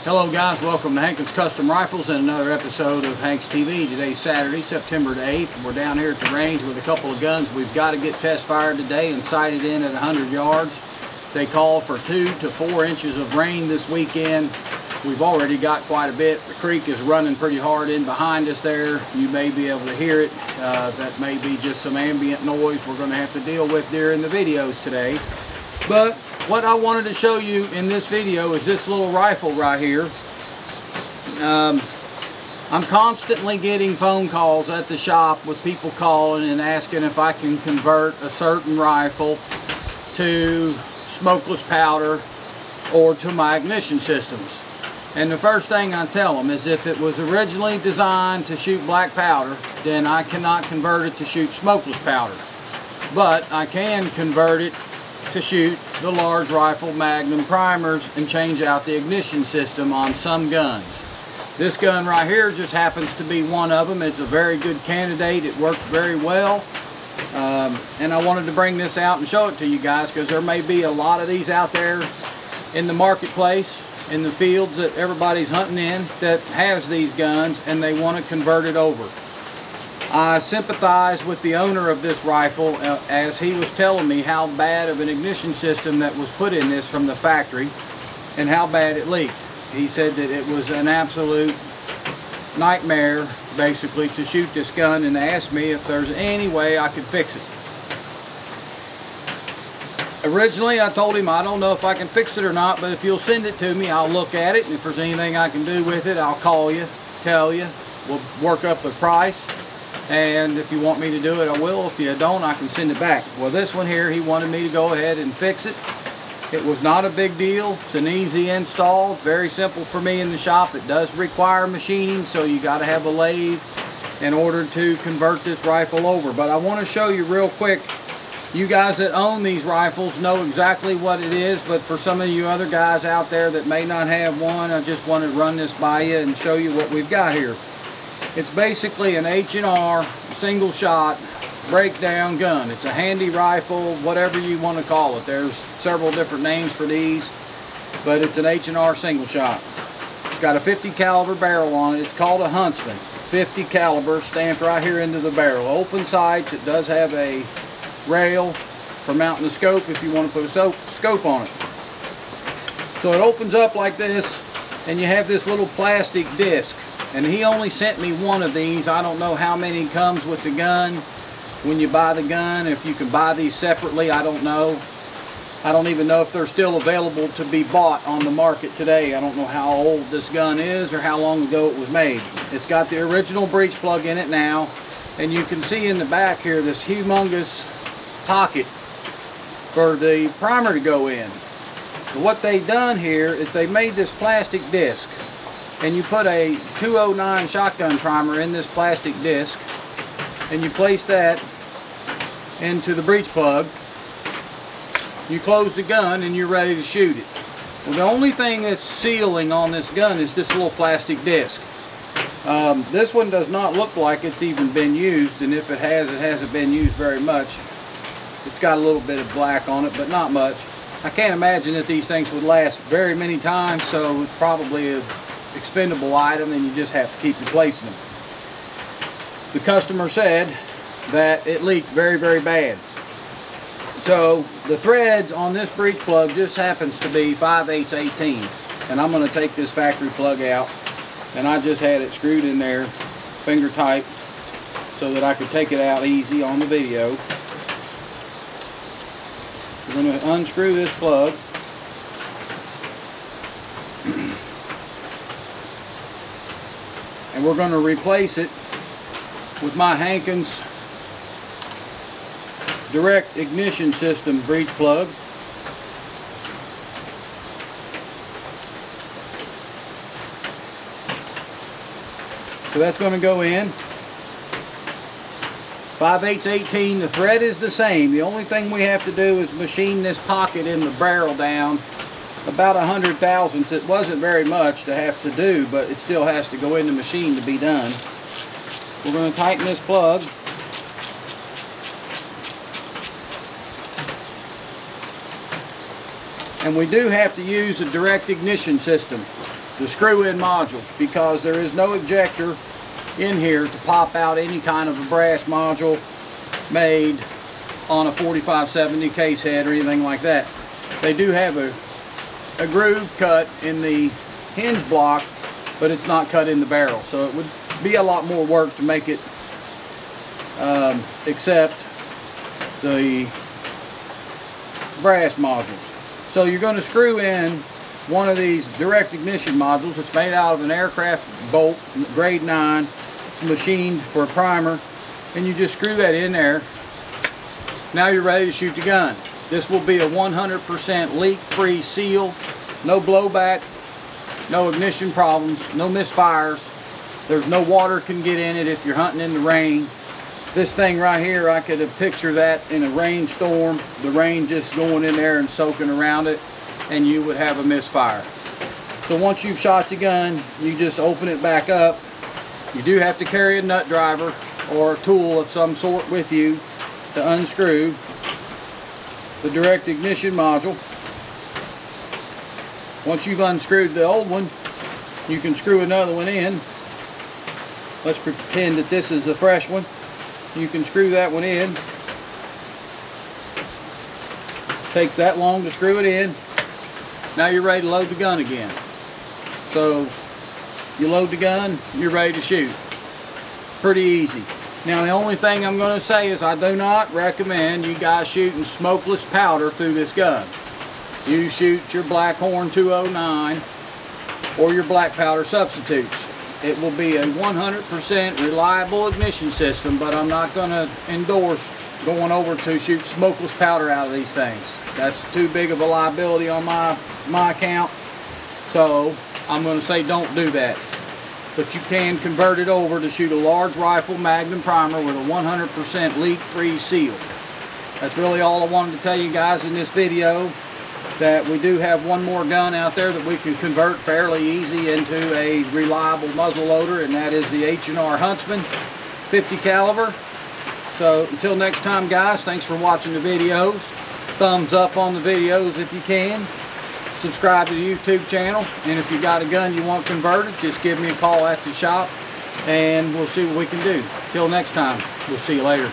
Hello guys, welcome to Hankins Custom Rifles and another episode of Hanks TV. Today's Saturday, September the 8th. We're down here at the range with a couple of guns we've got to get test fired today and sighted in at 100 yards. They call for 2 to 4 inches of rain this weekend. We've already got quite a bit. The creek is running pretty hard in behind us there. You may be able to hear it. That may be just some ambient noise we're going to have to deal with during the videos today. But what I wanted to show you in this video is this little rifle right here. I'm constantly getting phone calls at the shop with people calling and asking if I can convert a certain rifle to smokeless powder or to my ignition systems. And the first thing I tell them is if it was originally designed to shoot black powder, then I cannot convert it to shoot smokeless powder. But I can convert it to shoot the large rifle magnum primers and change out the ignition system on some guns. This gun right here just happens to be one of them. It's a very good candidate. It works very well. And I wanted to bring this out and show it to you guys because there may be a lot of these out there in the marketplace, in the fields that everybody's hunting in, that has these guns and they want to convert it over. I sympathize with the owner of this rifle as he was telling me how bad of an ignition system that was put in this from the factory and how bad it leaked. He said that it was an absolute nightmare basically to shoot this gun, and asked me if there's any way I could fix it. Originally I told him I don't know if I can fix it or not, but if you'll send it to me I'll look at it, and if there's anything I can do with it I'll call you, tell you, we'll work up a price. And if you want me to do it, I will. If you don't, I can send it back. Well, this one here, he wanted me to go ahead and fix it. It was not a big deal. It's an easy install. Very simple for me in the shop. It does require machining, so you got to have a lathe in order to convert this rifle over. But I want to show you real quick. You guys that own these rifles know exactly what it is, but for some of you other guys out there that may not have one, I just want to run this by you and show you what we've got here. It's basically an H&R single shot breakdown gun. It's a handy rifle, whatever you want to call it. There's several different names for these, but it's an H&R single shot. It's got a 50 caliber barrel on it. It's called a Huntsman. 50 caliber, stamped right here into the barrel. Open sights. It does have a rail for mounting the scope if you want to put a scope on it. So it opens up like this, and you have this little plastic disc. And he only sent me one of these. I don't know how many comes with the gun when you buy the gun. If you can buy these separately, I don't know. I don't even know if they're still available to be bought on the market today. I don't know how old this gun is or how long ago it was made. It's got the original breech plug in it now. And you can see in the back here this humongous pocket for the primer to go in. But what they've done here is they made this plastic disc. And you put a 209 shotgun primer in this plastic disc, and you place that into the breech plug. You close the gun and you're ready to shoot it. Well, the only thing that's sealing on this gun is this little plastic disc. This one does not look like it's even been used, and if it has, it hasn't been used very much. It's got a little bit of black on it, but not much. I can't imagine that these things would last very many times, so it's probably a expendable item and you just have to keep replacing them. The customer said that it leaked very, very bad. So the threads on this breech plug just happens to be 5/8 18, and I'm going to take this factory plug out, and I just had it screwed in there finger tight so that I could take it out easy on the video. We're going to unscrew this plug. And we're going to replace it with my Hankins direct ignition system breech plug. So that's going to go in. 5/8 18. The thread is the same. The only thing we have to do is machine this pocket in the barrel down about 100 thousandths. It wasn't very much to have to do, but it still has to go in the machine to be done. We're going to tighten this plug. And we do have to use a direct ignition system. the screw-in modules, because there is no ejector in here to pop out any kind of a brass module made on a 4570 case head or anything like that. They do have a groove cut in the hinge block, but it's not cut in the barrel, so it would be a lot more work to make it accept the brass modules. So you're going to screw in one of these direct ignition modules. It's made out of an aircraft bolt, grade 9. It's machined for a primer, and you just screw that in there. Now you're ready to shoot the gun. This will be a 100% leak-free seal, no blowback, no ignition problems, no misfires. There's no water can get in it if you're hunting in the rain. This thing right here, I could have pictured that in a rainstorm, the rain just going in there and soaking around it, and you would have a misfire. So once you've shot the gun, you just open it back up. You do have to carry a nut driver or a tool of some sort with you to unscrew the direct ignition module. Once you've unscrewed the old one, you can screw another one in. Let's pretend that this is a fresh one. You can screw that one in. Takes that long to screw it in. Now you're ready to load the gun again. So you load the gun, you're ready to shoot. Pretty easy. Now the only thing I'm going to say is I do not recommend you guys shooting smokeless powder through this gun. You shoot your Blackhorn 209 or your black powder substitutes. It will be a 100% reliable ignition system, but I'm not going to endorse going over to shoot smokeless powder out of these things. That's too big of a liability on my account. So I'm going to say don't do that. But you can convert it over to shoot a large rifle Magnum primer with a 100% leak-free seal. That's really all I wanted to tell you guys in this video. That we do have one more gun out there that we can convert fairly easy into a reliable muzzle loader, and that is the H&R Huntsman 50 caliber. So until next time guys, thanks for watching the videos. Thumbs up on the videos if you can. Subscribe to the YouTube channel, and if you got a gun you want converted, just give me a call at the shop and we'll see what we can do. Till next time, we'll see you later.